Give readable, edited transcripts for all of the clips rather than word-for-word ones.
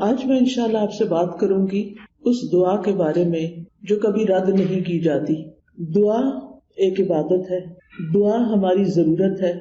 آج میں انشاءاللہ آپ سے بات کروں گی اس دعا کے بارے میں جو کبھی رد نہیں کی جاتی۔ دعا ایک عبادت ہے، دعا ہماری ضرورت ہے۔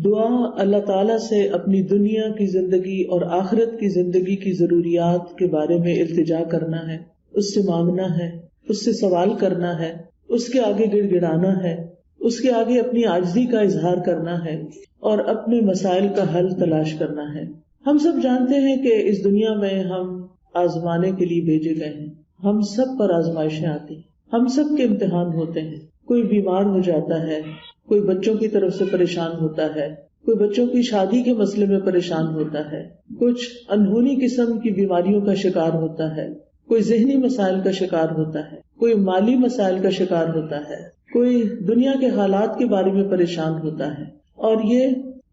دعا اللہ تعالیٰ سے اپنی دنیا کی زندگی اور آخرت کی زندگی کی ضروریات کے بارے میں التجا کرنا ہے، اس سے مانگنا ہے، اس سے سوال کرنا ہے، اس کے آگے گڑ گڑانا ہے، اس کے آگے اپنی عاجزی کا اظہار کرنا ہے اور اپنے مسائل کا حل تلاش کرنا ہے۔ ہم سب جانتے ہیں کہ اس دنیا میں ہم آزمانے کے لیے بھیجے گئے ہیں، ہم سب پر آزمائشیں آتی ہیں، ہم سب کے امتحان ہوتے ہیں۔ کوئی بیمار ہو جاتا ہے، کوئی بچوں کی طرف سے پریشان ہوتا ہے، کوئی بچوں کی شادی کے مسئلے میں پریشان ہوتا ہے، کچھ انہونی قسم کی بیماریوں کا شکار ہوتا ہے، کوئی ذہنی مسائل کا شکار ہوتا ہے، کوئی مالی مسائل کا شکار ہوتا ہے، کوئی دنیا کے حالات کے بارے میں پریشان ہوتا ہے، اور یہ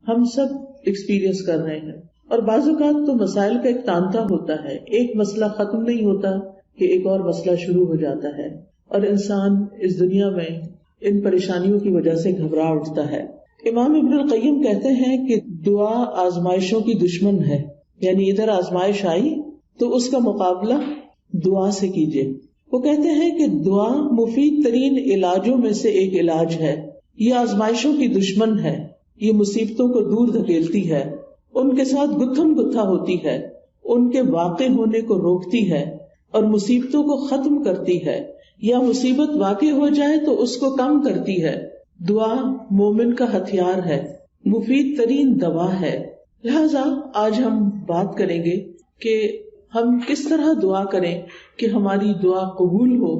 ہم سب ایکسپیرینس کر رہے ہیں۔ اور بعض اوقات تو مسائل کا ایک تانتا ہوتا ہے، ایک مسئلہ ختم نہیں ہوتا کہ ایک اور مسئلہ شروع ہو جاتا ہے، اور انسان اس دنیا میں ان پریشانیوں کی وجہ سے گھبرا اٹھتا ہے۔ امام ابن القیم کہتے ہیں کہ دعا آزمائشوں کی دشمن ہے، یعنی ادھر آزمائش آئی تو اس کا مقابلہ دعا سے کیجیے۔ وہ کہتے ہیں کہ دعا مفید ترین علاجوں میں سے ایک علاج ہے، یہ آزمائشوں کی دشمن ہے، یہ مصیبتوں کو دور دھکیلتی ہے، ان کے ساتھ گتھم گتھا ہوتی ہے، ان کے واقع ہونے کو روکتی ہے اور مصیبتوں کو ختم کرتی ہے، یا مصیبت واقع ہو جائے تو اس کو کم کرتی ہے۔ دعا مومن کا ہتھیار ہے، مفید ترین دوا ہے۔ لہذا آج ہم بات کریں گے کہ ہم کس طرح دعا کریں کہ ہماری دعا قبول ہو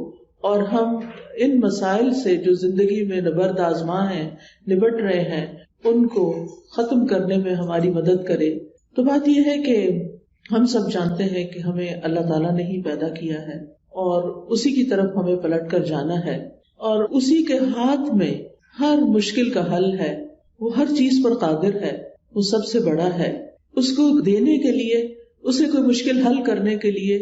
اور ہم ان مسائل سے جو زندگی میں نبرد آزما ہیں، نبٹ رہے ہیں، ان کو ختم کرنے میں ہماری مدد کرے۔ تو بات یہ ہے کہ ہم سب جانتے ہیں کہ ہمیں اللہ تعالیٰ نے ہی پیدا کیا ہے اور اسی کی طرف ہمیں پلٹ کر جانا ہے، اور اسی کے ہاتھ میں ہر مشکل کا حل ہے۔ وہ ہر چیز پر قادر ہے، وہ سب سے بڑا ہے۔ اس کو دینے کے لیے، اسے کوئی مشکل حل کرنے کے لیے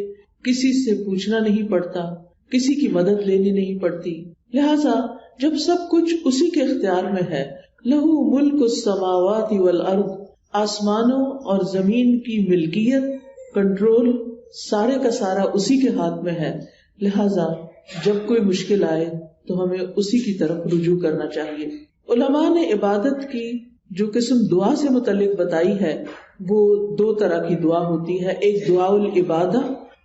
کسی سے پوچھنا نہیں پڑتا، کسی کی مدد لینی نہیں پڑتی۔ لہذا جب سب کچھ اسی کے اختیار میں ہے، لہو ملک السماوات والارض، آسمانوں اور زمین کی ملکیت، کنٹرول سارے کا سارا اسی کے ہاتھ میں ہے۔ لہذا جب کوئی مشکل آئے تو ہمیں اسی کی طرف رجوع کرنا چاہیے۔ علماء نے عبادت کی جو قسم دعا سے متعلق بتائی ہے وہ دو طرح کی دعا ہوتی ہے، ایک دعا العبادہ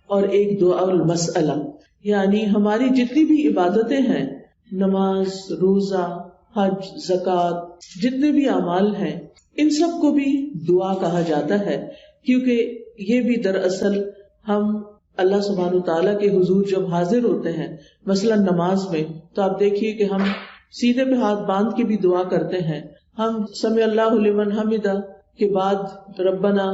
اور ایک دعا المسئلہ۔ یعنی ہماری جتنی بھی عبادتیں ہیں، نماز، روزہ، حج، زکوٰۃ، جتنے بھی اعمال ہیں، ان سب کو بھی دعا کہا جاتا ہے، کیونکہ یہ بھی دراصل ہم اللہ سبحانہ تعالیٰ کے حضور جب حاضر ہوتے ہیں، مثلا نماز میں، تو آپ دیکھیے کہ ہم سینے پہ ہاتھ باندھ کے بھی دعا کرتے ہیں۔ ہم سمع اللہ لمن حمدہ کے بعد ربنا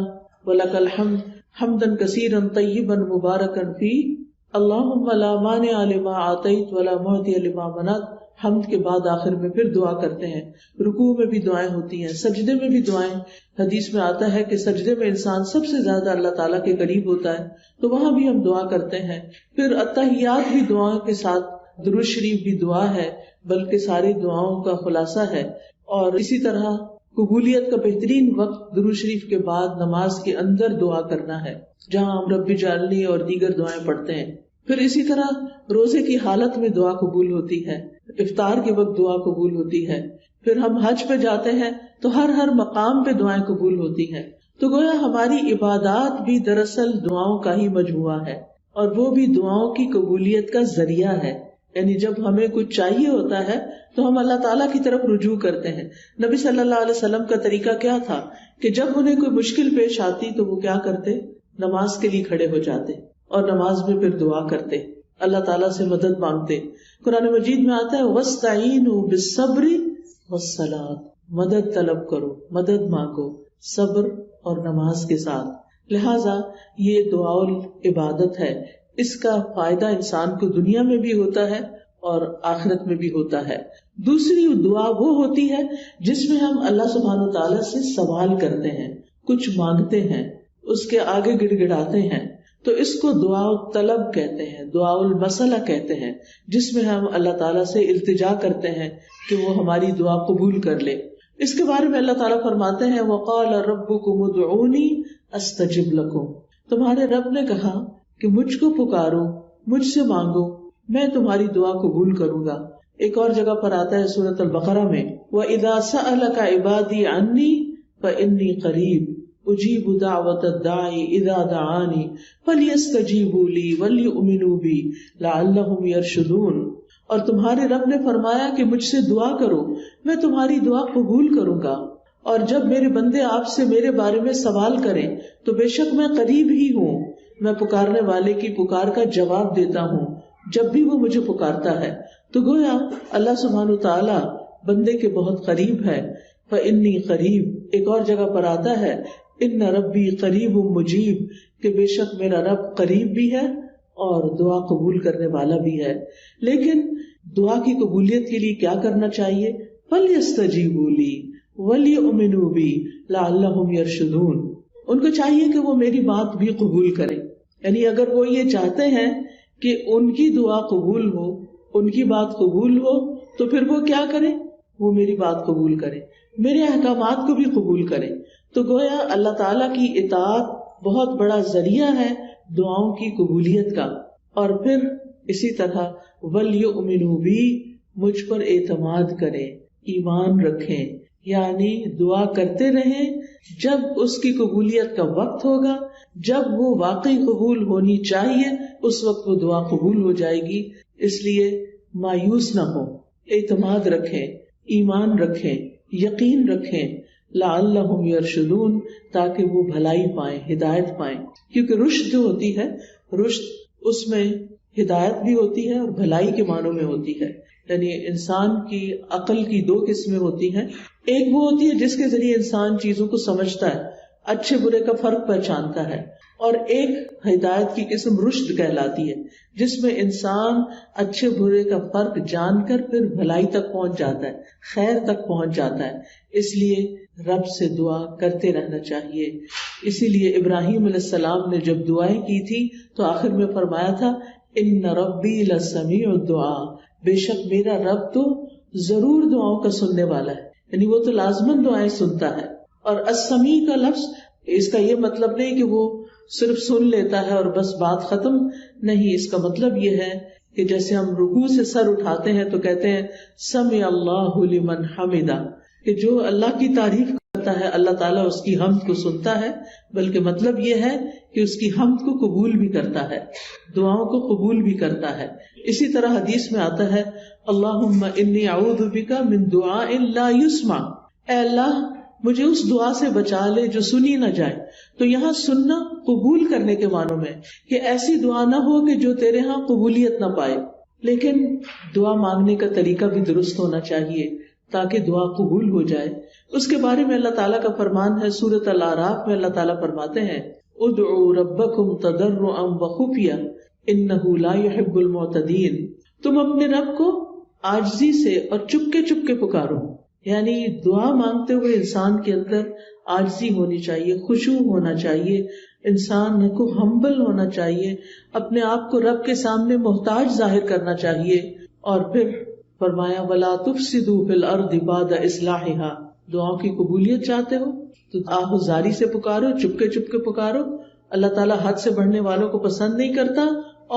ولک الحمد حمدا کثیرا طیبا مبارکا فیہ اللہم لا مانع لما اعطیت ولا معطی لما منعت، حمد کے بعد آخر میں پھر دعا کرتے ہیں۔ رکوع میں بھی دعائیں ہوتی ہیں، سجدے میں بھی دعائیں۔ حدیث میں آتا ہے کہ سجدے میں انسان سب سے زیادہ اللہ تعالیٰ کے قریب ہوتا ہے، تو وہاں بھی ہم دعا کرتے ہیں۔ پھر التحیات بھی دعاؤں کے ساتھ، درود شریف بھی دعا ہے، بلکہ ساری دعاؤں کا خلاصہ ہے۔ اور اسی طرح قبولیت کا بہترین وقت درود شریف کے بعد نماز کے اندر دعا کرنا ہے، جہاں ہم رب اجعلنی اور دیگر دعائیں پڑھتے ہیں۔ پھر اسی طرح روزے کی حالت میں دعا قبول ہوتی ہے، افطار کے وقت دعا قبول ہوتی ہے۔ پھر ہم حج پہ جاتے ہیں تو ہر مقام پہ دعائیں قبول ہوتی ہیں۔ تو گویا ہماری عبادات بھی دراصل دعاؤں کا ہی مجموعہ ہے، اور وہ بھی دعاؤں کی قبولیت کا ذریعہ ہے۔ یعنی جب ہمیں کچھ چاہیے ہوتا ہے تو ہم اللہ تعالیٰ کی طرف رجوع کرتے ہیں۔ نبی صلی اللہ علیہ وسلم کا طریقہ کیا تھا کہ جب انہیں کوئی مشکل پیش آتی تو وہ کیا کرتے؟ نماز کے لیے کھڑے ہو جاتے اور نماز میں پھر دعا کرتے، اللہ تعالیٰ سے مدد مانگتے۔ قرآن مجید میں آتا ہے وَاسْتَعِینُوا بِالصَّبْرِ وَالصَّلَاةِ، مدد طلب کرو، مدد مانگو صبر اور نماز کے ساتھ۔ لہٰذا یہ دعا العبادت ہے، اس کا فائدہ انسان کو دنیا میں بھی ہوتا ہے اور آخرت میں بھی ہوتا ہے۔ دوسری دعا وہ ہوتی ہے جس میں ہم اللہ سبحانہ تعالیٰ سے سوال کرتے ہیں، کچھ مانگتے ہیں، اس کے آگے گڑ گڑاتے ہیں، تو اس کو دعا الطلب کہتے ہیں، دعا المسئلہ کہتے ہیں، جس میں ہم اللہ تعالیٰ سے التجا کرتے ہیں کہ وہ ہماری دعا قبول کر لے۔ اس کے بارے میں اللہ تعالیٰ فرماتے ہیں وَقَالَ رَبُّكُمُ ادْعُونِي أَسْتَجِبْ لَكُمْ، تمہارے رب نے کہا کہ مجھ کو پکارو، مجھ سے مانگو، میں تمہاری دعا قبول کروں گا۔ ایک اور جگہ پر آتا ہے سورۃ البقرہ میں، وَإِذَا سَأَلَكَ عِبَادِي عَنِّي فَإِنِّي قَرِيبٌ أُجِيبُ دَعْوَةَ الدَّاعِ إِذَا دَعَانِ فَلْيَسْتَجِيبُوا لِي وَلْيُؤْمِنُوا بِي لَعَلَّهُمْ يَرْشُدُونَ۔ اور تمہارے رب نے فرمایا کہ مجھ سے دعا کرو، میں تمہاری دعا قبول کروں گا، اور جب میرے بندے آپ سے میرے بارے میں سوال کریں تو بے شک میں قریب ہی ہوں، میں پکارنے والے کی پکار کا جواب دیتا ہوں جب بھی وہ مجھے پکارتا ہے۔ تو گویا اللہ سبحانہ تعالیٰ بندے کے بہت قریب ہے۔ فَإِنِّي قریب، ایک اور جگہ پر آتا ہے ان ربی قریب مجیب، کہ بے شک میرا رب قریب بھی ہے اور دعا قبول کرنے والا بھی ہے۔ لیکن دعا کی قبولیت کے لیے کیا کرنا چاہیے؟ فَلْيَسْتَجِيبُوا لِي وَلْيُؤْمِنُوا بِي لَعَلَّهُمْ يَرْشُدُونَ۔ ان کو چاہیے کہ وہ میری بات بھی قبول کریں، یعنی اگر وہ یہ چاہتے ہیں کہ ان کی دعا قبول ہو، ان کی بات قبول ہو، تو پھر وہ کیا کریں؟ وہ میری بات قبول کریں، میرے احکامات کو بھی قبول کریں۔ تو گویا اللہ تعالیٰ کی اطاعت بہت بڑا ذریعہ ہے دعاؤں کی قبولیت کا۔ اور پھر اسی طرح وَلْيُؤْمِنُوا بِي، مجھ پر اعتماد کریں، ایمان رکھیں، یعنی دعا کرتے رہیں، جب اس کی قبولیت کا وقت ہوگا، جب وہ واقعی قبول ہونی چاہیے، اس وقت وہ دعا قبول ہو جائے گی۔ اس لیے مایوس نہ ہو، اعتماد رکھیں، ایمان رکھیں، یقین رکھیں، لعلہم یرشدون، تاکہ وہ بھلائی پائیں، ہدایت پائیں۔ کیونکہ رشد جو ہوتی ہے، رشد اس میں ہدایت بھی ہوتی ہے اور بھلائی کے معنوں میں ہوتی ہے۔ یعنی انسان کی عقل کی دو قسمیں ہوتی ہیں، ایک وہ ہوتی ہے جس کے ذریعے انسان چیزوں کو سمجھتا ہے، اچھے برے کا فرق پہچانتا ہے، اور ایک ہدایت کی قسم رشد کہلاتی ہے، جس میں انسان اچھے برے کا فرق جان کر پھر بھلائی تک پہنچ جاتا ہے، خیر تک پہنچ جاتا ہے۔ اس لیے رب سے دعا کرتے رہنا چاہیے۔ اسی لیے ابراہیم علیہ السلام نے جب دعائیں کی تھی تو آخر میں فرمایا تھا ان ربی لسمیع الدعاء، بے شک میرا رب تو ضرور دعاؤں کا سننے والا ہے، یعنی وہ تو لازماً دعائیں سنتا ہے۔ اور السمیع کا لفظ، اس کا یہ مطلب نہیں کہ وہ صرف سن لیتا ہے اور بس بات ختم، نہیں، اس کا مطلب یہ ہے کہ جیسے ہم رکوع سے سر اٹھاتے ہیں تو کہتے ہیں سمع اللہ لمن حمدہ، کہ جو اللہ کی تعریف کرتا ہے اللہ تعالیٰ اس کی حمد کو سنتا ہے، بلکہ مطلب یہ ہے کہ اس کی حمد کو قبول بھی کرتا ہے، دعاؤں کو قبول بھی کرتا ہے۔ اسی طرح حدیث میں آتا ہے اللہم انی اعوذ بک من دعاء لا یسمع، اے اللہ مجھے اس دعا سے بچا لے جو سنی نہ جائے۔ تو یہاں سننا قبول کرنے کے معنوں میں، کہ ایسی دعا نہ ہو کہ جو تیرے ہاں قبولیت نہ پائے، لیکن دعا مانگنے کا طریقہ بھی درست ہونا چاہیے تاکہ دعا قبول ہو جائے۔ اس کے بارے میں اللہ تعالیٰ کا فرمان ہے سورۃ الاعراف میں، اللہ تعالیٰ فرماتے ہیں ادعوا ربکم تضرعا وخفیا انہ لا يحب المعتدین، تم اپنے رب کو عاجزی سے اور چپ کے پکارو، یعنی دعا مانگتے ہوئے انسان کے اندر عاجزی ہونی چاہیے، خشوع ہونا چاہیے، انسان کو ہمبل ہونا چاہیے، اپنے آپ کو رب کے سامنے محتاج ظاہر کرنا چاہیے۔ اور پھر فرمایا وَلَا تُفْسِدُوا فِي الْأَرْضِ بَعْدَ إِصْلَاحِهَا، دعاؤں کی قبولیت چاہتے ہو تو آہوزاری سے پکارو، چپ کے پکارو۔ اللہ تعالیٰ حد سے بڑھنے والوں کو پسند نہیں کرتا،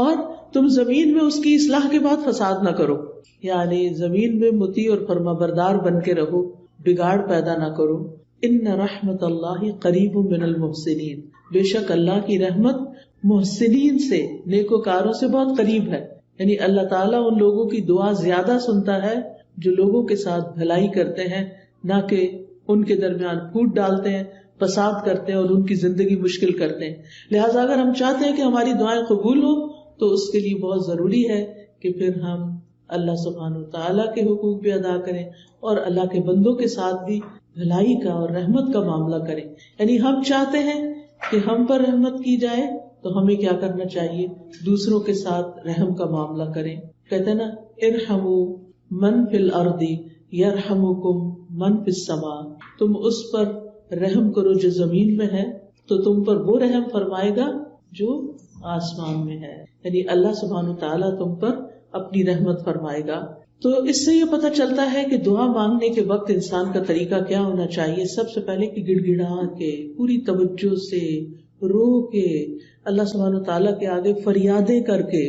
اور تم زمین میں اس کی اصلاح کے بعد فساد نہ کرو، یعنی زمین میں مطیع اور فرما بردار بن کے رہو، بگاڑ پیدا نہ کرو۔ ان رحمت اللہ قریب من المحسنین، بے شک اللہ کی رحمت محسنین سے، نیکوکاروں سے بہت قریب ہے، یعنی اللہ تعالیٰ ان لوگوں کی دعا زیادہ سنتا ہے جو لوگوں کے ساتھ بھلائی کرتے ہیں، نہ کہ ان کے درمیان پھوٹ ڈالتے ہیں، فساد کرتے ہیں اور ان کی زندگی مشکل کرتے ہیں۔ لہٰذا اگر ہم چاہتے ہیں کہ ہماری دعائیں قبول ہو تو اس کے لیے بہت ضروری ہے کہ پھر ہم اللہ سبحانہ وتعالیٰ کے حقوق بھی ادا کریں اور اللہ کے بندوں کے ساتھ بھی بھلائی کا اور رحمت کا معاملہ کریں۔ یعنی ہم چاہتے ہیں کہ ہم پر رحمت کی جائے تو ہمیں کیا کرنا چاہیے؟ دوسروں کے ساتھ رحم کا معاملہ کریں۔ کہتے ہیں نا ارحموا من فی الارض یرحمکم من فی السماء، تم اس پر رحم کرو جو زمین میں ہے تو تم پر وہ رحم فرمائے گا جو آسمان میں ہے، یعنی اللہ سبحانہ تعالیٰ تم پر اپنی رحمت فرمائے گا۔ تو اس سے یہ پتہ چلتا ہے کہ دعا مانگنے کے وقت انسان کا طریقہ کیا ہونا چاہیے۔ سب سے پہلے کہ گڑ گڑا کے پوری توجہ سے رو کے, اللہ سبحانہ وتعالیٰ کے آگے فریادیں کر کے,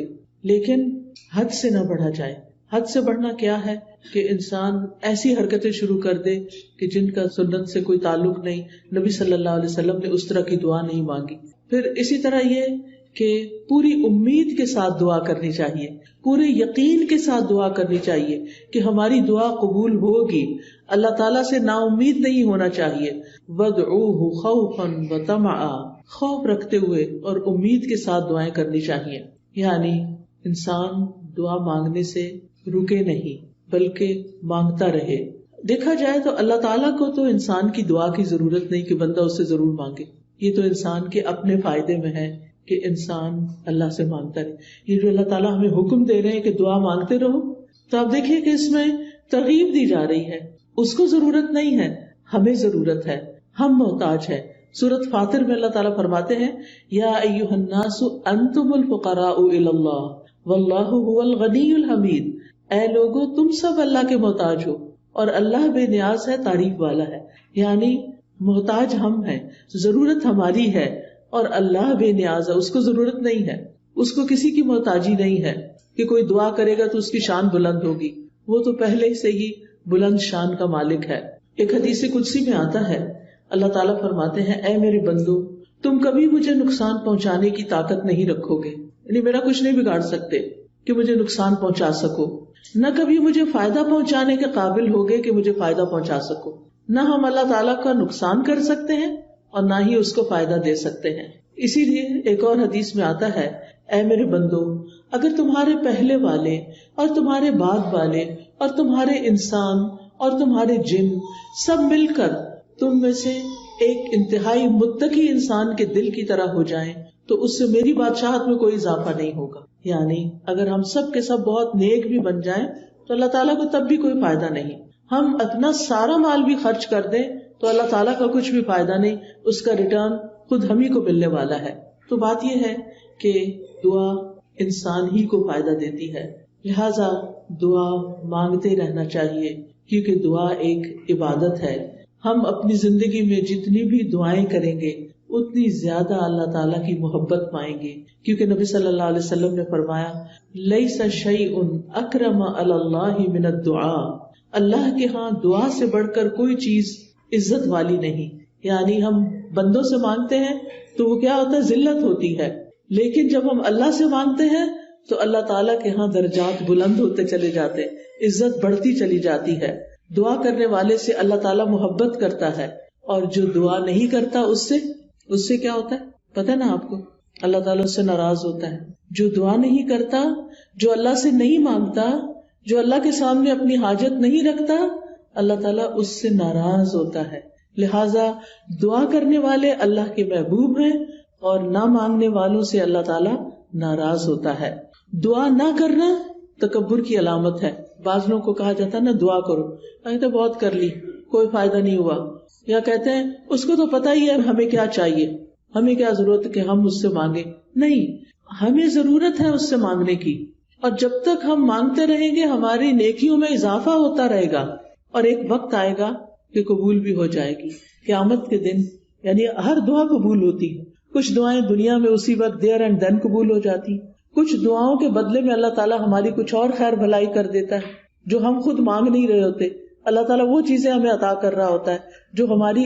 لیکن حد سے نہ بڑھا جائے. حد سے بڑھنا کیا ہے کہ انسان ایسی حرکتیں شروع کر دے کہ جن کا سنت سے کوئی تعلق نہیں. نبی صلی اللہ علیہ وسلم نے اس طرح کی دعا نہیں مانگی. پھر اسی طرح یہ کہ پوری امید کے ساتھ دعا کرنی چاہیے, پورے یقین کے ساتھ دعا کرنی چاہیے کہ ہماری دعا قبول ہوگی. اللہ تعالیٰ سے نا امید نہیں ہونا چاہیے. وَادْعُوهُ خَوْفًا وَطَمَعًا, خوف رکھتے ہوئے اور امید کے ساتھ دعائیں کرنی چاہیے. یعنی انسان دعا مانگنے سے رکے نہیں بلکہ مانگتا رہے. دیکھا جائے تو اللہ تعالیٰ کو تو انسان کی دعا کی ضرورت نہیں کہ بندہ اس سے ضرور مانگے. یہ تو انسان کے اپنے فائدے میں ہے کہ انسان اللہ سے مانگتا رہے. یہ جو اللہ تعالیٰ ہمیں حکم دے رہے ہیں کہ دعا مانگتے رہو, تو آپ دیکھیے کہ اس میں ترغیب دی جا رہی ہے. اس کو ضرورت نہیں ہے, ہمیں ضرورت ہے, ہم محتاج ہیں. سورۃ فاطر میں اللہ تعالیٰ فرماتے ہیں یا ایھا الناس انتم الفقراء الی اللہ واللہ هو الغنی الحمید. اے لوگو تم سب اللہ کے محتاج ہو اور اللہ بے نیاز ہے, تعریف والا ہے. یعنی محتاج ہم ہیں, ضرورت ہماری ہے اور اللہ بے نیاز ہے, اس کو ضرورت نہیں ہے, اس کو کسی کی محتاجی نہیں ہے کہ کوئی دعا کرے گا تو اس کی شان بلند ہوگی. وہ تو پہلے سے ہی بلند شان کا مالک ہے. ایک حدیث قدسی میں آتا ہے اللہ تعالیٰ فرماتے ہیں اے میرے بندو تم کبھی مجھے نقصان پہنچانے کی طاقت نہیں رکھو گے, یعنی میرا کچھ نہیں بگاڑ سکتے کہ مجھے نقصان پہنچا سکو, نہ کبھی مجھے فائدہ پہنچانے کے قابل ہوگے کہ مجھے فائدہ پہنچا سکو. نہ ہم اللہ تعالیٰ کا نقصان کر سکتے ہیں اور نہ ہی اس کو فائدہ دے سکتے ہیں. اسی لیے ایک اور حدیث میں آتا ہے اے میرے بندو اگر تمہارے پہلے والے اور تمہارے بعد والے اور تمہارے انسان اور تمہارے جن سب مل کر تم میں سے ایک انتہائی متقی انسان کے دل کی طرح ہو جائیں تو اس سے میری بادشاہت میں کوئی اضافہ نہیں ہوگا. یعنی اگر ہم سب کے سب بہت نیک بھی بن جائیں تو اللہ تعالیٰ کو تب بھی کوئی فائدہ نہیں. ہم اپنا سارا مال بھی خرچ کر دیں تو اللہ تعالیٰ کا کچھ بھی فائدہ نہیں, اس کا ریٹرن خود ہم ہی کو ملنے والا ہے. تو بات یہ ہے کہ دعا انسان ہی کو فائدہ دیتی ہے, لہذا دعا مانگتے رہنا چاہیے کیونکہ دعا ایک عبادت ہے. ہم اپنی زندگی میں جتنی بھی دعائیں کریں گے اتنی زیادہ اللہ تعالیٰ کی محبت پائیں گے, کیونکہ نبی صلی اللہ علیہ وسلم نے فرمایا لیس شیء اکرم علی اللہ من الدعاء, اللہ کے ہاں دعا سے بڑھ کر کوئی چیز عزت والی نہیں. یعنی ہم بندوں سے مانگتے ہیں تو وہ کیا ہوتا ہے, ذلت ہوتی ہے, لیکن جب ہم اللہ سے مانگتے ہیں تو اللہ تعالیٰ کے ہاں درجات بلند ہوتے چلے جاتے, عزت بڑھتی چلی جاتی ہے. دعا کرنے والے سے اللہ تعالیٰ محبت کرتا ہے اور جو دعا نہیں کرتا اس سے کیا ہوتا ہے پتہ نا آپ کو, اللہ تعالیٰ اس سے ناراض ہوتا ہے. جو دعا نہیں کرتا, جو اللہ سے نہیں مانگتا, جو اللہ کے سامنے اپنی حاجت نہیں رکھتا, اللہ تعالیٰ اس سے ناراض ہوتا ہے. لہٰذا دعا کرنے والے اللہ کے محبوب ہیں اور نہ مانگنے والوں سے اللہ تعالیٰ ناراض ہوتا ہے. دعا نہ کرنا تکبر کی علامت ہے. بعض لوگوں کو کہا جاتا ہے نا دعا کرو, تو بہت کر لی کوئی فائدہ نہیں ہوا, یا کہتے ہیں اس کو تو پتہ ہی ہے ہمیں کیا چاہیے, ہمیں کیا ضرورت ہے کہ ہم اس سے مانگے. نہیں, ہمیں ضرورت ہے اس سے مانگنے کی, اور جب تک ہم مانگتے رہیں گے ہماری نیکیوں میں اضافہ ہوتا رہے گا اور ایک وقت آئے گا کہ قبول بھی ہو جائے گی. قیامت کے دن یعنی ہر دعا قبول ہوتی ہے. کچھ دعائیں دنیا میں اسی وقت دیر اینڈ دین قبول ہو جاتی, کچھ دعاؤں کے بدلے میں اللہ تعالیٰ ہماری کچھ اور خیر بھلائی کر دیتا ہے جو ہم خود مانگ نہیں رہے ہوتے. اللہ تعالیٰ وہ چیزیں ہمیں عطا کر رہا ہوتا ہے جو ہماری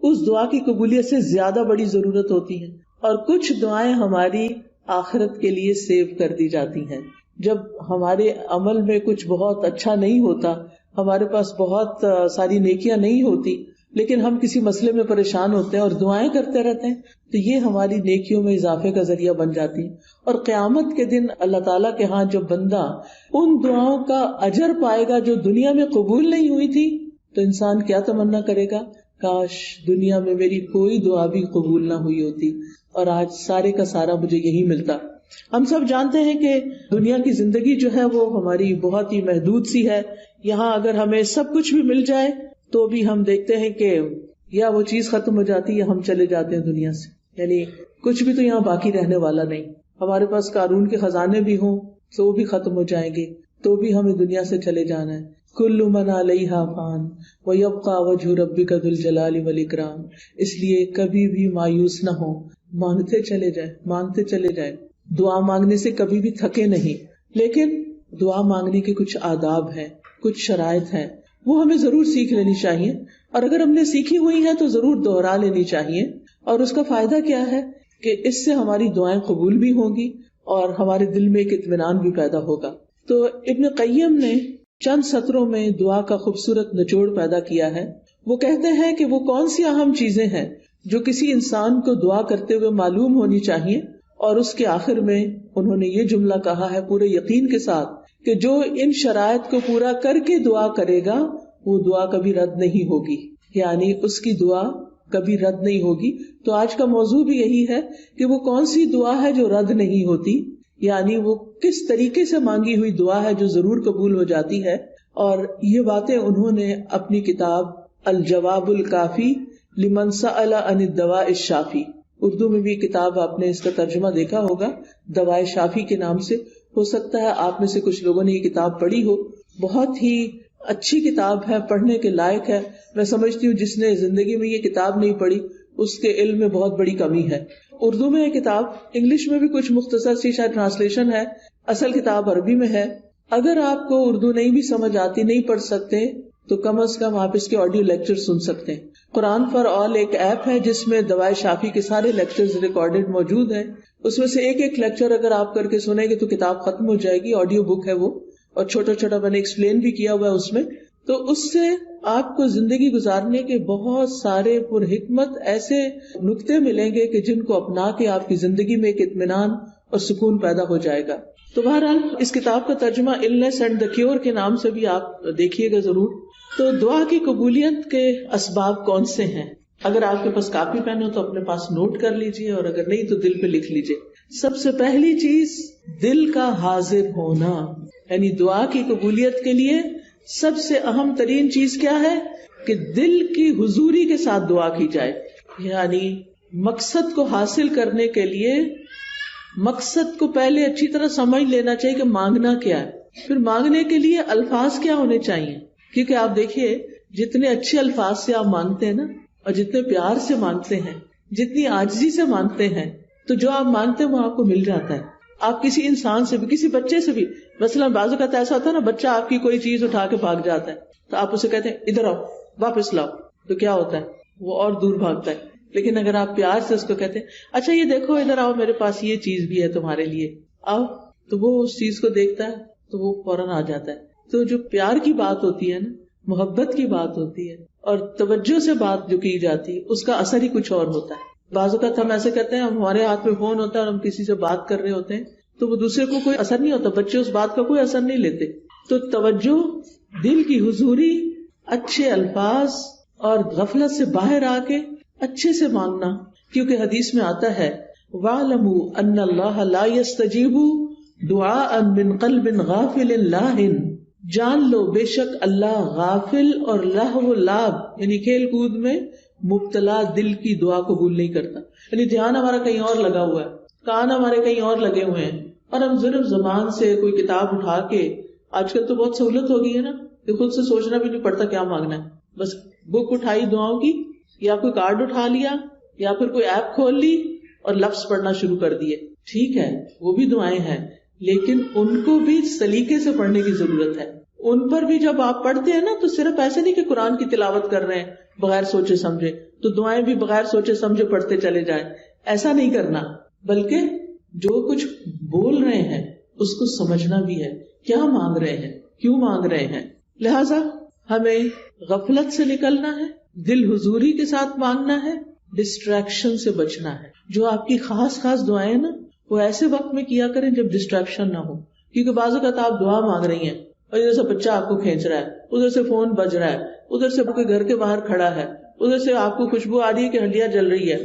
اس دعا کی قبولیت سے زیادہ بڑی ضرورت ہوتی ہے, اور کچھ دعائیں ہماری آخرت کے لیے سیو کر دی جاتی ہیں. جب ہمارے عمل میں کچھ بہت اچھا نہیں ہوتا, ہمارے پاس بہت ساری نیکیاں نہیں ہوتی, لیکن ہم کسی مسئلے میں پریشان ہوتے ہیں اور دعائیں کرتے رہتے ہیں, تو یہ ہماری نیکیوں میں اضافے کا ذریعہ بن جاتی ہیں. اور قیامت کے دن اللہ تعالیٰ کے ہاں جو بندہ ان دعاؤں کا اجر پائے گا جو دنیا میں قبول نہیں ہوئی تھی, تو انسان کیا تمنا کرے گا, کاش دنیا میں میری کوئی دعا بھی قبول نہ ہوئی ہوتی اور آج سارے کا سارا مجھے یہی ملتا. ہم سب جانتے ہیں کہ دنیا کی زندگی جو ہے وہ ہماری بہت ہی محدود سی ہے. یہاں اگر ہمیں سب کچھ بھی مل جائے تو بھی ہم دیکھتے ہیں کہ یا وہ چیز ختم ہو جاتی ہے یا ہم چلے جاتے ہیں دنیا سے. یعنی کچھ بھی تو یہاں باقی رہنے والا نہیں. ہمارے پاس قارون کے خزانے بھی ہوں تو وہ بھی ختم ہو جائیں گے, تو بھی ہمیں دنیا سے چلے جانا ہے. کل من علیہا فان ویبقی وجہ ربک ذو الجلال والاکرام. اس لیے کبھی بھی مایوس نہ ہو, مانگتے چلے جائیں، مانگتے چلے جائیں، دعا مانگنے سے کبھی بھی تھکے نہیں. لیکن دعا مانگنے کے کچھ آداب ہیں، کچھ شرائط ہیں، وہ ہمیں ضرور سیکھ لینی چاہیے، اور اگر ہم نے سیکھی ہوئی ہیں تو ضرور دوہرا لینی چاہیے. اور اس کا فائدہ کیا ہے کہ اس سے ہماری دعائیں قبول بھی ہوں گی اور ہمارے دل میں ایک اطمینان بھی پیدا ہوگا. تو ابن قیم نے چند سطروں میں دعا کا خوبصورت نچوڑ پیدا کیا ہے. وہ کہتے ہیں کہ وہ کون سی اہم چیزیں ہیں جو کسی انسان کو دعا کرتے ہوئے معلوم ہونی چاہیے، اور اس کے آخر میں انہوں نے یہ جملہ کہا ہے پورے یقین کے ساتھ کہ جو ان شرائط کو پورا کر کے دعا کرے گا وہ دعا کبھی رد نہیں ہوگی، یعنی اس کی دعا کبھی رد نہیں ہوگی. تو آج کا موضوع بھی یہی ہے کہ وہ کون سی دعا ہے جو رد نہیں ہوتی، یعنی وہ کس طریقے سے مانگی ہوئی دعا ہے جو ضرور قبول ہو جاتی ہے. اور یہ باتیں انہوں نے اپنی کتاب الجواب الکافی لمن سأل عن الدواء الشافی، اردو میں بھی کتاب آپ نے اس کا ترجمہ دیکھا ہوگا دواء شافی کے نام سے. ہو سکتا ہے آپ میں سے کچھ لوگوں نے یہ کتاب پڑھی ہو. بہت ہی اچھی کتاب ہے، پڑھنے کے لائق ہے. میں سمجھتی ہوں جس نے زندگی میں یہ کتاب نہیں پڑھی اس کے علم میں بہت بڑی کمی ہے. اردو میں یہ کتاب، انگلش میں بھی کچھ مختصر سی شاید ٹرانسلیشن ہے، اصل کتاب عربی میں ہے. اگر آپ کو اردو نہیں بھی سمجھ آتی، نہیں پڑھ سکتے، تو کم از کم آپ اس کے آڈیو لیکچر سن سکتے ہیں. قرآن فار آل ایک ایپ ہے جس میں دواء شافی کے سارے لیکچرز ریکارڈڈ موجود ہیں. اس میں سے ایک ایک لیکچر اگر آپ کر کے سنیں گے تو کتاب ختم ہو جائے گی. آڈیو بک ہے وہ، اور چھوٹا چھوٹا میں نے ایکسپلین بھی کیا ہوا ہے اس میں. تو اس سے آپ کو زندگی گزارنے کے بہت سارے پر حکمت ایسے نکتے ملیں گے کہ جن کو اپنا کے آپ کی زندگی میں ایک اطمینان اور سکون پیدا ہو جائے گا. تو بہرحال اس کتاب کا ترجمہ النس اینڈ دا کیور کے نام سے بھی آپ دیکھیے گا ضرور. تو دعا کی قبولیت کے اسباب کون سے ہیں؟ اگر آپ کے پاس کاپی پین ہو تو اپنے پاس نوٹ کر لیجئے، اور اگر نہیں تو دل پہ لکھ لیجئے. سب سے پہلی چیز دل کا حاضر ہونا، یعنی دعا کی قبولیت کے لیے سب سے اہم ترین چیز کیا ہے کہ دل کی حضوری کے ساتھ دعا کی جائے. یعنی مقصد کو حاصل کرنے کے لیے مقصد کو پہلے اچھی طرح سمجھ لینا چاہیے کہ مانگنا کیا ہے. پھر مانگنے کے لیے الفاظ کیا ہونے چاہیے، کیونکہ آپ دیکھیے جتنے اچھے الفاظ سے آپ مانگتے ہیں نا، اور جتنے پیار سے مانگتے ہیں، جتنی عاجزی سے مانگتے ہیں، تو جو آپ مانگتے ہیں وہ آپ کو مل جاتا ہے. آپ کسی انسان سے بھی، کسی بچے سے بھی، مثلا بعض اوقات ایسا ہوتا ہے نا، بچہ آپ کی کوئی چیز اٹھا کے بھاگ جاتا ہے تو آپ اسے کہتے ہیں ادھر آؤ، واپس لاؤ، تو کیا ہوتا ہے وہ اور دور بھاگتا ہے. لیکن اگر آپ پیار سے اس کو کہتے ہیں اچھا یہ دیکھو ادھر آؤ، میرے پاس یہ چیز بھی ہے تمہارے لیے، آؤ، تو وہ اس چیز کو دیکھتا ہے تو وہ فوراً آ جاتا ہے. تو جو پیار کی بات ہوتی ہے نا، محبت کی بات ہوتی ہے، اور توجہ سے بات جو کی جاتی ہے، اس کا اثر ہی کچھ اور ہوتا ہے. بعض اوقات ہم ایسے کرتے ہیں، ہمارے ہاتھ میں فون ہوتا ہے اور ہم کسی سے بات کر رہے ہوتے ہیں تو وہ دوسرے کو کوئی اثر نہیں ہوتا، بچے اس بات کا کوئی اثر نہیں لیتے. تو توجہ، دل کی حضوری، اچھے الفاظ، اور غفلت سے باہر آ کے اچھے سے مانگنا. کیونکہ حدیث میں آتا ہے وَاعْلَمُوا أَنَّ اللَّهَ لَا يَسْتَجِيبُ دُعَاءً مِّن قَلْبٍ غَافِلٍ لَاهٍ، جان لو بے شک اللہ غافل اور لہو لعب یعنی کھیل کود میں مبتلا دل کی دعا قبول نہیں کرتا. یعنی دھیان ہمارا کہیں اور لگا ہوا ہے، کان ہمارے کہیں اور لگے ہوئے ہیں، اور ہم صرف زبان سے کوئی کتاب اٹھا کے، آج کل تو بہت سہولت ہو گئی ہے نا کہ خود سے سوچنا بھی نہیں پڑتا کیا مانگنا ہے، بس بک اٹھائی دعاؤں کی، یا کوئی کارڈ اٹھا لیا، یا پھر کوئی ایپ کھول لی اور لفظ پڑھنا شروع کر دیے. ٹھیک ہے وہ بھی دعائیں ہیں، لیکن ان کو بھی سلیقے سے پڑھنے کی ضرورت ہے. ان پر بھی جب آپ پڑھتے ہیں نا تو صرف ایسے نہیں کہ قرآن کی تلاوت کر رہے ہیں بغیر سوچے سمجھے تو دعائیں بھی بغیر سوچے سمجھے پڑھتے چلے جائیں، ایسا نہیں کرنا، بلکہ جو کچھ بول رہے ہیں اس کو سمجھنا بھی ہے، کیا مانگ رہے ہیں، کیوں مانگ رہے ہیں. لہذا ہمیں غفلت سے نکلنا ہے، دل حضوری کے ساتھ مانگنا ہے، ڈسٹریکشن سے بچنا ہے. جو آپ کی خاص دعائیں نا وہ ایسے وقت میں کیا کریں جب ڈسٹریکشن نہ ہو. کیونکہ بعض اوقات آپ دعا مانگ رہی ہیں اور ادھر سے بچہ آپ کو کھینچ رہا ہے، ادھر سے فون بج رہا ہے، ادھر سے کوئی گھر کے باہر کھڑا ہے، ادھر سے آپ کو خوشبو آ رہی ہے کہ ہنڈیاں جل رہی ہے.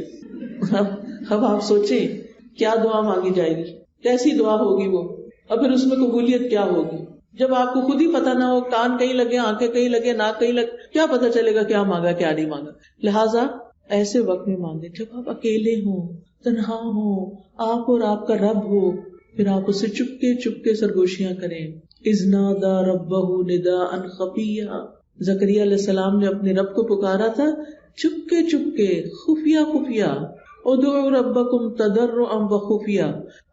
اب آپ سوچیں کیا دعا مانگی جائے گی، کیسی دعا ہوگی وہ، اور پھر اس میں قبولیت کیا ہوگی. جب آپ کو خود ہی پتہ نہ ہو، کان کہیں لگے، آنکھیں کہیں لگے، ناک کہیں لگے، کیا پتہ چلے گا کیا مانگا کیا نہیں مانگا. لہٰذا ایسے وقت میں مانگے جب آپ اکیلے ہوں، تنہا ہوں، آپ اور آپ کا رب ہو، پھر آپ اسے چپکے چپکے سرگوشیاں کریں. اذ نادى ربه نداء خفيا، زکریا علیہ السلام نے اپنے رب کو پکارا تھا چپکے چپکے، خفیہ خفیہ. ادعوا ربکم تضرعا وخفیا،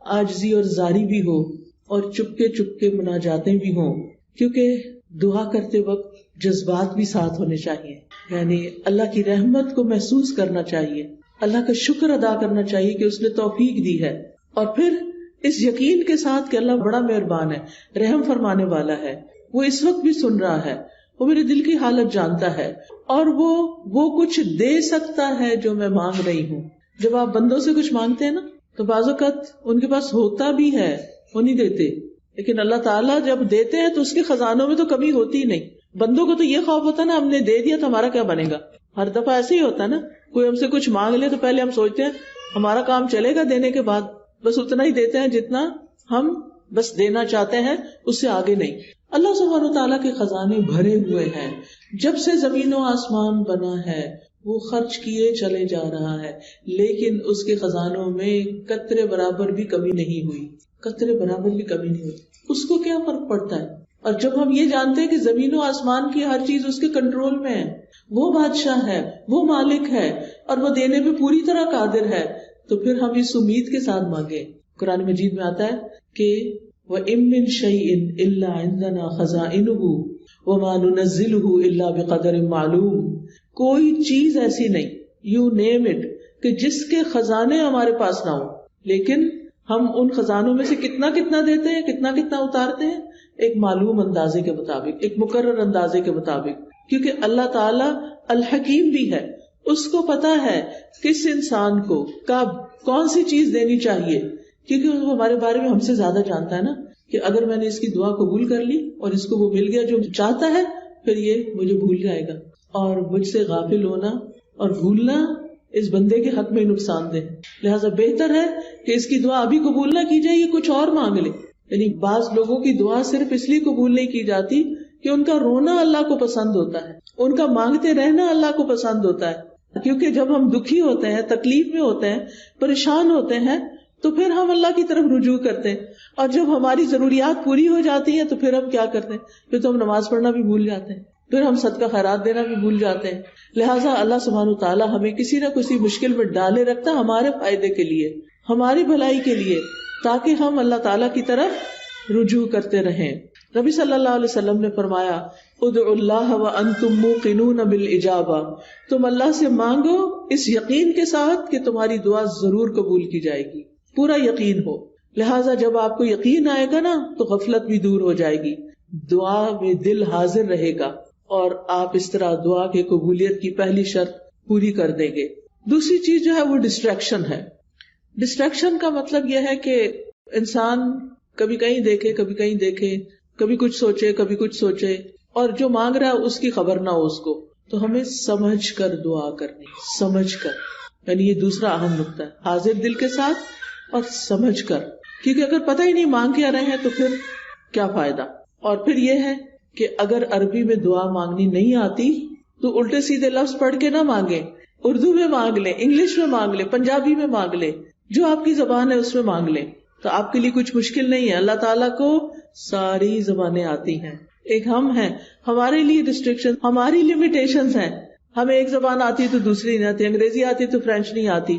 عاجزی اور زاری بھی ہو اور چپکے چپکے مناجاتیں بھی ہوں، کیونکہ دعا کرتے وقت جذبات بھی ساتھ ہونے چاہیے، یعنی اللہ کی رحمت کو محسوس کرنا چاہیے، اللہ کا شکر ادا کرنا چاہیے کہ اس نے توفیق دی ہے، اور پھر اس یقین کے ساتھ کہ اللہ بڑا مہربان ہے، رحم فرمانے والا ہے، وہ اس وقت بھی سن رہا ہے، وہ میرے دل کی حالت جانتا ہے، اور وہ کچھ دے سکتا ہے جو میں مانگ رہی ہوں۔ جب آپ بندوں سے کچھ مانگتے ہیں نا تو بعض اوقات ان کے پاس ہوتا بھی ہے، وہ نہیں دیتے، لیکن اللہ تعالیٰ جب دیتے ہیں تو اس کے خزانوں میں تو کمی ہوتی ہی نہیں۔ بندوں کو تو یہ خوف ہوتا ہے نا، ہم نے دے دیا تو ہمارا کیا بنے گا، ہر دفعہ ایسے ہی ہوتا ہے نا، کوئی ہم سے کچھ مانگ لے تو پہلے ہم سوچتے ہیں ہمارا کام چلے گا دینے کے بعد، بس اتنا ہی دیتے ہیں جتنا ہم بس دینا چاہتے ہیں، اس سے آگے نہیں۔ اللہ سبحانہ و تعالیٰ کے خزانے بھرے ہوئے ہیں، جب سے زمین و آسمان بنا ہے وہ خرچ کیے چلے جا رہا ہے، لیکن اس کے خزانوں میں قطرے برابر بھی کمی نہیں ہوئی، قطرے برابر بھی کمی نہیں ہوئی۔ اس کو کیا فرق پڑتا ہے؟ اور جب ہم یہ جانتے ہیں کہ زمین و آسمان کی ہر چیز اس کے کنٹرول میں ہے، وہ بادشاہ ہے، وہ مالک ہے، اور وہ دینے پہ پوری طرح قادر ہے، تو پھر ہم اس امید کے ساتھ مانگے۔ قرآن مجید میں آتا ہے کہ وَإِن مِّن شَيْءٍ إِلَّا عِندَنَا خَزَائِنُهُ وَمَا نُنَزِّلُهُ إِلَّا بِقَدَرٍ مَّعْلُومٍ، کوئی چیز ایسی نہیں، یو نیم اٹ، کہ جس کے خزانے ہمارے پاس نہ ہو، لیکن ہم ان خزانوں میں سے کتنا کتنا دیتے ہیں، کتنا کتنا اتارتے ہیں، ایک معلوم اندازے کے مطابق، ایک مقرر اندازے کے مطابق، کیونکہ اللہ تعالیٰ الحکیم بھی ہے، اس کو پتا ہے کس انسان کو کب کون سی چیز دینی چاہیے، کیونکہ وہ ہمارے بارے میں ہم سے زیادہ جانتا ہے نا، کہ اگر میں نے اس کی دعا قبول کر لی اور اس کو وہ مل گیا جو چاہتا ہے، پھر یہ مجھے بھول جائے گا، اور مجھ سے غافل ہونا اور بھولنا اس بندے کے حق میں نقصان دہ، لہٰذا بہتر ہے کہ اس کی دعا ابھی قبول نہ کی جائے، یہ کچھ اور مانگ لے۔ یعنی بعض لوگوں کی دعا صرف اس لیے قبول نہیں کی جاتی کہ ان کا رونا اللہ کو پسند ہوتا ہے، ان کا مانگتے رہنا اللہ کو پسند ہوتا ہے، کیونکہ جب ہم دکھی ہوتے ہیں، تکلیف میں ہوتے ہیں، پریشان ہوتے ہیں، تو پھر ہم اللہ کی طرف رجوع کرتے ہیں، اور جب ہماری ضروریات پوری ہو جاتی ہیں تو پھر ہم کیا کرتے ہیں، پھر تو ہم نماز پڑھنا بھی بھول جاتے ہیں، پھر ہم صدقہ خیرات دینا بھی بھول جاتے ہیں۔ لہٰذا اللہ سبحانہ تعالیٰ ہمیں کسی نہ کسی مشکل میں ڈالے رکھتا ہمارے فائدے کے لیے، ہماری بھلائی کے لیے، تاکہ ہم اللہ تعالیٰ کی طرف رجوع کرتے رہیں۔ نبی صلی اللہ علیہ وسلم نے فرمایا ادعوا اللہ وانتم موقنون بالاجابہ، تم اللہ سے مانگو اس یقین کے ساتھ کہ تمہاری دعا ضرور قبول کی جائے گی، پورا یقین ہو۔ لہٰذا جب آپ کو یقین آئے گا نا تو غفلت بھی دور ہو جائے گی، دعا میں دل حاضر رہے گا، اور آپ اس طرح دعا کی قبولیت کی پہلی شرط پوری کر دیں گے۔ دوسری چیز جو ہے وہ ڈسٹریکشن ہے۔ ڈسٹریکشن کا مطلب یہ ہے کہ انسان کبھی کہیں دیکھے، کبھی کہیں دیکھے، کبھی کچھ سوچے، کبھی کچھ سوچے، اور جو مانگ رہا ہے اس کی خبر نہ ہو اس کو۔ تو ہمیں سمجھ کر دعا کرنی، سمجھ کر، یعنی یہ دوسرا اہم نقطہ ہے، حاضر دل کے ساتھ اور سمجھ کر، کیونکہ اگر پتہ ہی نہیں مانگ کے آ رہے ہیں تو پھر کیا فائدہ۔ اور پھر یہ ہے کہ اگر عربی میں دعا مانگنی نہیں آتی تو الٹے سیدھے لفظ پڑھ کے نہ مانگے، اردو میں مانگ لیں، انگلش میں مانگ لیں، پنجابی میں مانگ لیں، جو آپ کی زبان ہے اس میں مانگ لیں، تو آپ کے لیے کچھ مشکل نہیں ہے۔ اللہ تعالیٰ کو ساری زبانیں آتی ہیں، ایک ہم ہیں، ہمارے لیے ریسٹرکشن، ہماری لمیٹیشنز ہیں، ہمیں ایک زبان آتی ہے تو دوسری نہیں آتی، انگریزی آتی تو فرینچ نہیں آتی،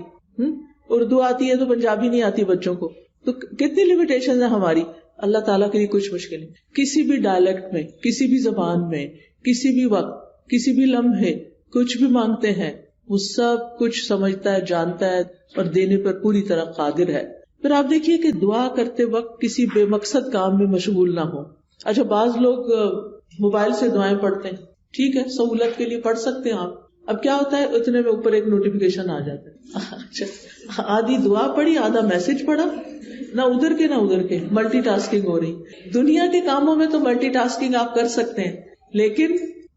اردو آتی ہے تو پنجابی نہیں آتی بچوں کو، تو کتنی لمیٹیشنز ہیں ہماری۔ اللہ تعالیٰ کے لیے کچھ مشکل نہیں، کسی بھی ڈائلیکٹ میں، کسی بھی زبان میں، کسی بھی وقت، کسی بھی لمحے کچھ بھی مانگتے ہیں، وہ سب کچھ سمجھتا ہے، جانتا ہے، اور دینے پر پوری طرح قادر ہے۔ پھر آپ دیکھیے کہ دعا کرتے وقت کسی بے مقصد کام میں مشغول نہ ہو۔ اچھا، بعض لوگ موبائل سے دعائیں پڑھتے ہیں، ٹھیک ہے، سہولت کے لیے پڑھ سکتے ہیں آپ، اب کیا ہوتا ہے اتنے میں اوپر ایک نوٹیفیکیشن آ جاتا ہے، اچھا آدھی دعا پڑھی، آدھا میسج پڑھا، نہ ادھر کے نہ ادھر کے، ملٹی ٹاسکنگ ہو رہی۔ دنیا کے کاموں میں تو ملٹی ٹاسکنگ آپ کر سکتے ہیں، لیکن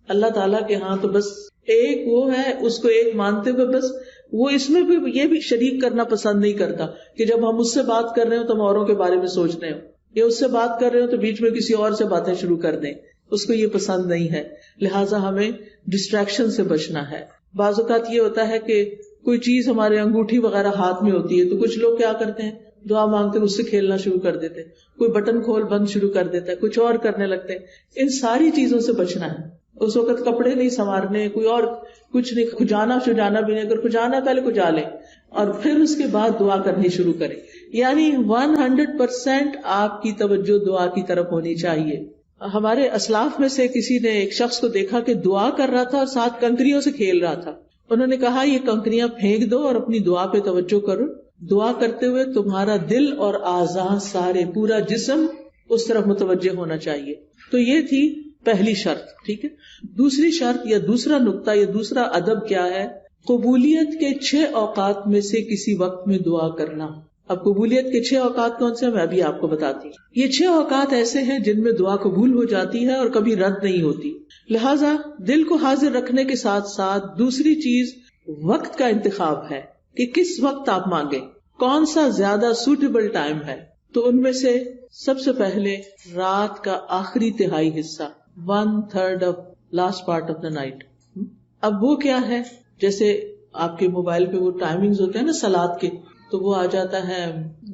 اللہ تعالیٰ کے ہاں تو بس ایک وہ ہے، اس کو ایک مانتے ہوئے بس وہ اس میں بھی یہ بھی شریک کرنا پسند نہیں کرتا کہ جب ہم اس سے بات کر رہے ہو تو ہم اوروں کے بارے میں سوچ رہے ہو، یا اس سے بات کر رہے ہو تو بیچ میں کسی اور سے باتیں شروع کر دیں، اس کو یہ پسند نہیں ہے۔ لہٰذا ہمیں ڈسٹریکشن سے بچنا ہے۔ بعض اوقات یہ ہوتا ہے کہ کوئی چیز ہمارے انگوٹھی وغیرہ ہاتھ میں ہوتی ہے تو کچھ لوگ کیا کرتے ہیں، دعا مانگتے ہیں اس سے کھیلنا شروع کر دیتے ہیں، کوئی بٹن کھول بند شروع کر دیتا ہے، کچھ اور کرنے لگتے ہیں۔ ان ساری چیزوں سے بچنا ہے۔ اس وقت کپڑے نہیں سنوارنے، کوئی اور کچھ نہیں، کھجانا شجانا بھی نہیں، اگر کھجانا پہلے کھجا لیں، اور پھر اس کے بعد دعا کرنی شروع کریں. یعنی 100% آپ کی توجہ دعا کی طرف ہونی چاہیے. ہمارے اسلاف میں سے کسی نے ایک شخص کو دیکھا کہ دعا کر رہا تھا اور ساتھ کنکریوں سے کھیل رہا تھا. انہوں نے کہا یہ کنکریاں پھینک دو اور اپنی دعا پہ توجہ کرو. دعا کرتے ہوئے تمہارا دل اور اعضاء سارے پورا جسم اس طرف متوجہ ہونا چاہیے. تو یہ تھی پہلی شرط. ٹھیک ہے. دوسری شرط یا دوسرا نقطہ یا دوسرا ادب کیا ہے؟ قبولیت کے 6 اوقات میں سے کسی وقت میں دعا کرنا. اب قبولیت کے 6 اوقات کون سے ہیں میں ابھی آپ کو بتاتی ہوں. یہ 6 اوقات ایسے ہیں جن میں دعا قبول ہو جاتی ہے اور کبھی رد نہیں ہوتی. لہٰذا دل کو حاضر رکھنے کے ساتھ ساتھ دوسری چیز وقت کا انتخاب ہے کہ کس وقت آپ مانگیں, کون سا زیادہ سوٹیبل ٹائم ہے. تو ان میں سے سب سے پہلے رات کا آخری تہائی حصہ, 1/3 of last part of the night. اب وہ کیا ہے, جیسے آپ کے موبائل پہ وہ ٹائمنگز ہوتے ہیں نا صلاۃ کے, تو وہ آ جاتا ہے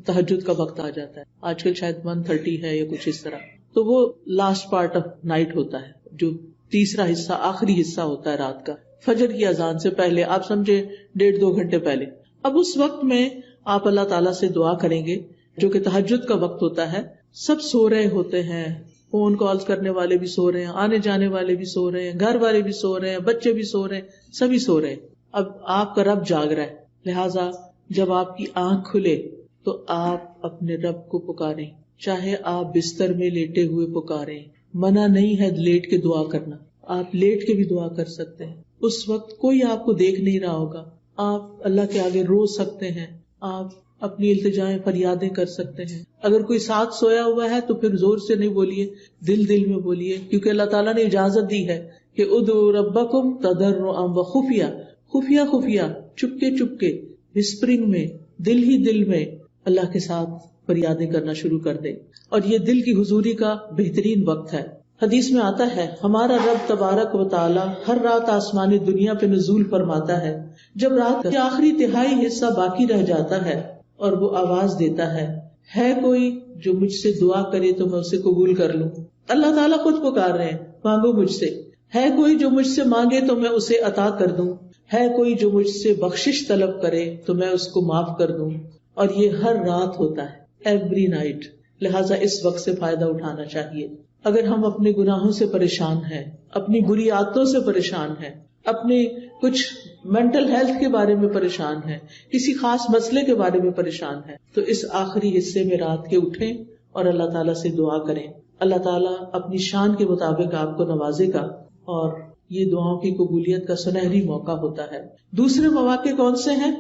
تہجد کا وقت آ جاتا ہے. آج کل شاید 1:30 ہے یا کچھ اس طرح. تو وہ لاسٹ پارٹ آف نائٹ ہوتا ہے, جو تیسرا حصہ آخری حصہ ہوتا ہے رات کا, فجر کی اذان سے پہلے, آپ سمجھے 1.5-2 گھنٹے پہلے. اب اس وقت میں آپ اللہ تعالیٰ سے دعا کریں گے جو کہ تہجد کا وقت ہوتا ہے. سب سو رہے ہوتے ہیں, فون کالز کرنے والے بھی سو رہے ہیں, آنے جانے والے بھی سو رہے ہیں, گھر والے بھی سو رہے ہیں, بچے بھی سو رہے ہیں, سبھی سو رہے ہیں. اب آپ کا رب جاگ رہا ہے. لہٰذا جب آپ کی آنکھ کھلے تو آپ اپنے رب کو پکاریں, چاہے آپ بستر میں لیٹے ہوئے پکاریں. منع نہیں ہے لیٹ کے دعا کرنا, آپ لیٹ کے بھی دعا کر سکتے ہیں. اس وقت کوئی آپ کو دیکھ نہیں رہا ہوگا, آپ اللہ کے آگے رو سکتے ہیں, آپ اپنی التجائیں فریادیں کر سکتے ہیں. اگر کوئی ساتھ سویا ہوا ہے تو پھر زور سے نہیں بولیے, دل دل میں بولیے, کیونکہ اللہ تعالیٰ نے اجازت دی ہے کہ ادعوا ربکم تضرعا وخفیہ, خفیہ خفیہ, چپکے چپکے, وسپرنگ میں, دل ہی دل میں اللہ کے ساتھ فریادیں کرنا شروع کر دیں. اور یہ دل کی حضوری کا بہترین وقت ہے. حدیث میں آتا ہے ہمارا رب تبارک و تعالی ہر رات آسمانی دنیا پہ نزول فرماتا ہے. جب رات کا آخری تہائی حصہ باقی رہ جاتا ہے اور وہ آواز دیتا ہے کوئی جو مجھ سے دعا کرے تو میں اسے قبول کر لوں. اللہ تعالیٰ خود پکار رہے ہیں, مانگو مجھ سے. ہے کوئی جو مجھ سے مانگے تو میں اسے عطا کر دوں. ہے کوئی جو مجھ سے بخشش طلب کرے تو میں اس کو معاف کر دوں. اور یہ ہر رات ہوتا ہے, ایوری نائٹ. لہٰذا اس وقت سے فائدہ اٹھانا چاہیے. اگر ہم اپنے گناہوں سے پریشان ہیں, اپنی بری عادتوں سے پریشان ہیں, اپنے کچھ مینٹل ہیلتھ کے بارے میں پریشان ہیں, کسی خاص مسئلے کے بارے میں پریشان ہیں, تو اس آخری حصے میں رات کے اٹھیں اور اللہ تعالیٰ سے دعا کریں. اللہ تعالیٰ اپنی شان کے مطابق آپ کو نوازے گا اور یہ دعاؤں کی قبولیت کا سنہری موقع ہوتا ہے. دوسرے مواقع کون سے ہیں؟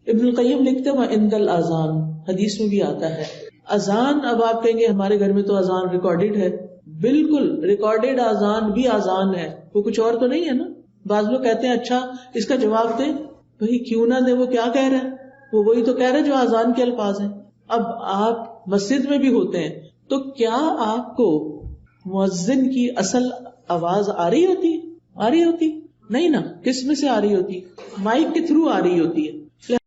ابن القیم لکھتے ہیں عند الاذان, حدیث میں بھی آتا ہے اذان. اب آپ کہیں گے ہمارے گھر میں تو اذان ریکارڈیڈ ہے. بالکل ریکارڈیڈ اذان بھی اذان ہے, وہ کچھ اور تو نہیں ہے نا. بعض لوگ کہتے ہیں اچھا اس کا جواب دیں. بھائی کیوں نہ دے, وہ کیا کہہ رہا ہے, وہ وہی تو کہہ رہے جو اذان کے الفاظ ہیں. اب آپ مسجد میں بھی ہوتے ہیں تو کیا آپ کو مؤذن کی اصل آواز آ رہی ہوتی نہیں نا. کس میں سے آ رہی ہوتی؟ مائک کے تھرو آ رہی ہوتی ہے.